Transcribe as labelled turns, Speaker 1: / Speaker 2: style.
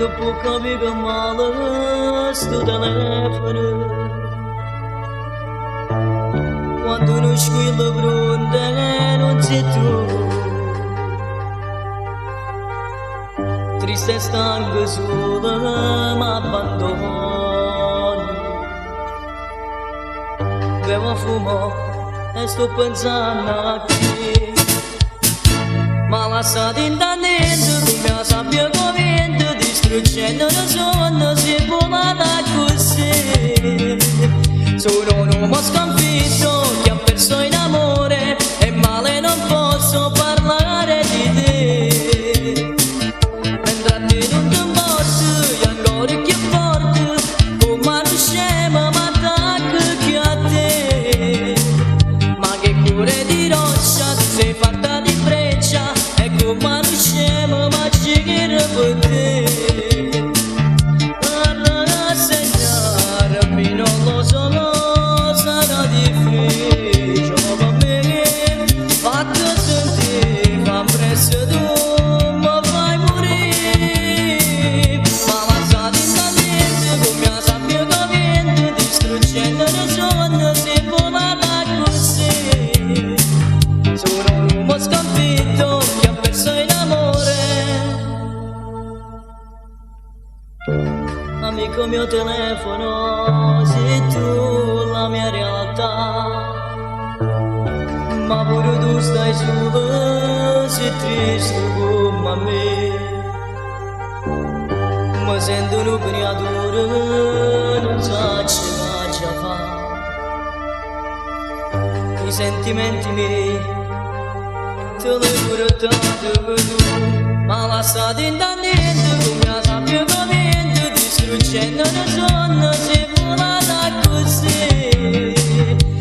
Speaker 1: può capire che male sto telefono. Quando uno squilla pronta non sei tu. Triste e stanca sola mi abbandono. Bevo fumo e sto pensando a te. Ma lasciati in dentro come sabbia corrente, distruggendo il sonno si è volata così. Sono un uomo sconfitto che ha perso in amore e male non posso parlare di te. Mentre a te non ti importa, io ancora più forte, come una scema mi attacco che a te. Ma che cuore di roccia, tu sei fatta di breccia, e come una scema mi gira per te. Allora segnarmi non lo so, sarà difficile per me, fatto sentire, fa presto tu mi fai morire. Ma lasciati in niente come la sabbia corrente, distruggendo il sonno si è volata così. Sono un uomo sconfitto che ha perso in amore. Amico mio telefono, sei tu la mia realtà. Ma pure tu stai sola, sei triste come me. Mi sento un creatura, non so che già fa. I sentimenti miei te li ho portati per tu. Ma lasciati in niente come la sabbia corrente, distruggendo il sonno si è volata così.